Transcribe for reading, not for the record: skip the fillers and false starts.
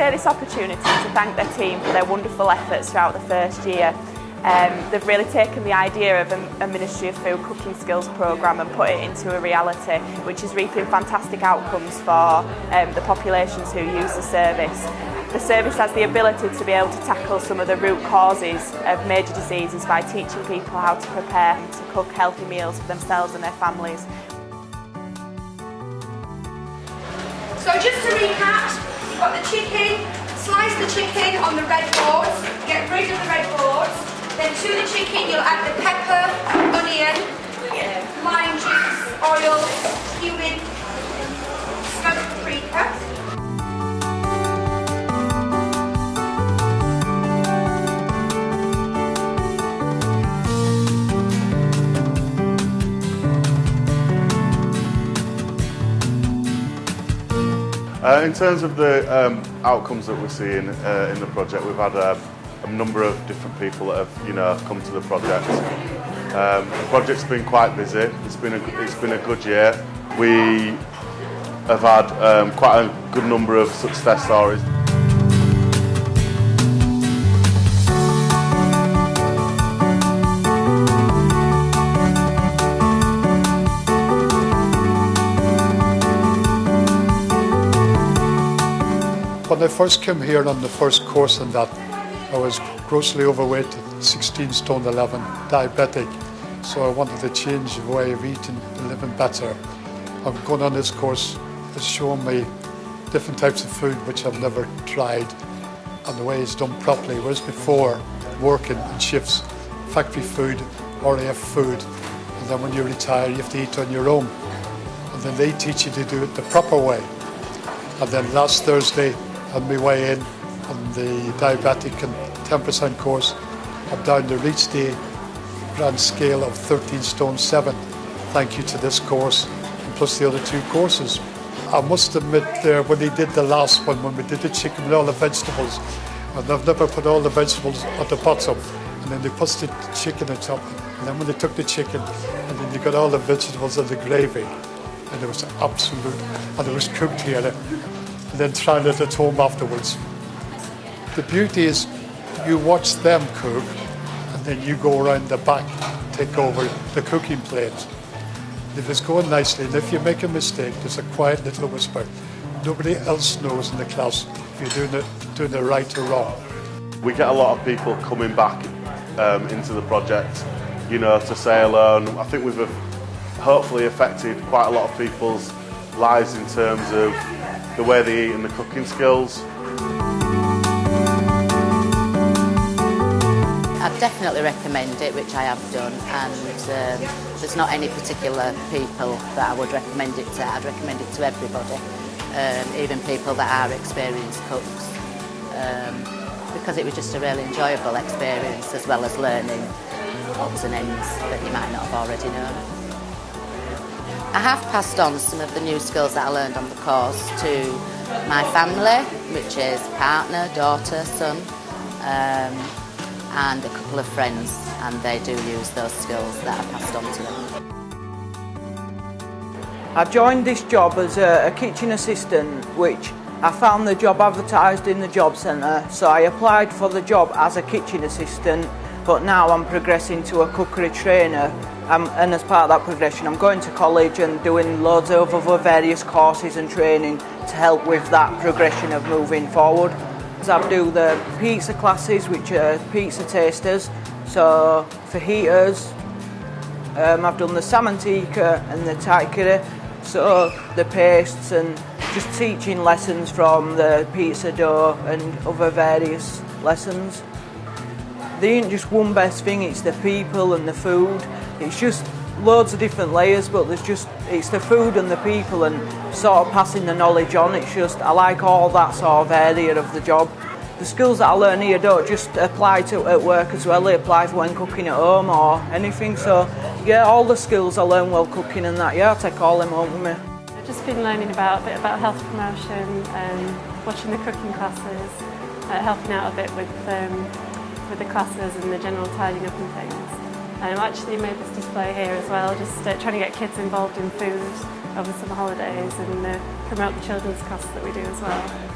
take this opportunity to thank their team for their wonderful efforts throughout the first year. They've really taken the idea of a Ministry of Food cooking skills programme and put it into a reality, which is reaping fantastic outcomes for the populations who use the service. The service has the ability to be able to tackle some of the root causes of major diseases by teaching people how to prepare and to cook healthy meals for themselves and their families. So just to recap, you've got the chicken, slice the chicken on the red boards, get rid of the red boards, then to the chicken you'll add the pepper, onion, lime juice, oil, cumin, smoked paprika. In terms of the outcomes that we're seeing in the project, we've had a number of different people that have, come to the project. The project's been quite busy. It's been a good year. We have had quite a good number of success stories. When I first came here on the first course on that, I was grossly overweight, 16 stone 11, diabetic. So I wanted to change the way of eating and living better. I'm going on this course, it's showing me different types of food which I've never tried and the way it's done properly. Whereas before, working in shifts, factory food, RAF food, and then when you retire you have to eat on your own. And then they teach you to do it the proper way. And then last Thursday, on my way in on the diabetic and 10% course, I'm down to reach the grand scale of 13 stone 7. Thank you to this course and plus the other 2 courses. I must admit when they did the last one, when we did the chicken with all the vegetables, and they've never put all the vegetables at the bottom, and then they put the chicken on top, and then when they took the chicken, and then they got all the vegetables and the gravy, and it was absolute, and it was cooked here. And then trying it at home afterwards. The beauty is you watch them cook and then you go around the back, take over the cooking plate. If it's going nicely and if you make a mistake, there's a quiet little whisper. Nobody else knows in the class if you're doing it right or wrong. We get a lot of people coming back into the project, to say hello. And I think we've hopefully affected quite a lot of people's lives in terms of the way they eat and the cooking skills. I'd definitely recommend it, which I have done, and there's not any particular people that I would recommend it to. I'd recommend it to everybody, even people that are experienced cooks, because it was just a really enjoyable experience as well as learning odds and ends that you might not have already known. I have passed on some of the new skills that I learned on the course to my family, which is partner, daughter, son, and a couple of friends, and they do use those skills that I passed on to them. I joined this job as a kitchen assistant, which I found the job advertised in the job centre, so I applied for the job as a kitchen assistant, but now I'm progressing to a cookery trainer. And as part of that progression, I'm going to college and doing loads of other various courses and training to help with that progression of moving forward. I do the pizza classes, which are pizza tasters. So for heaters, I've done the salmon tikka and the taikere, so the pastes, and just teaching lessons from the pizza dough and other various lessons. There ain't just one best thing, it's the people and the food. It's just loads of different layers, but it's the food and the people and sort of passing the knowledge on. I like all that sort of area of the job. The skills that I learn here don't just apply to at work as well, they apply for when cooking at home or anything. So yeah, all the skills I learn while cooking and that, I take all them home with me. I've just been learning a bit about health promotion, watching the cooking classes, helping out a bit with the classes and the general tidying up and things. I actually made this display here as well, just trying to get kids involved in food over the summer holidays and promote the children's classes that we do as well.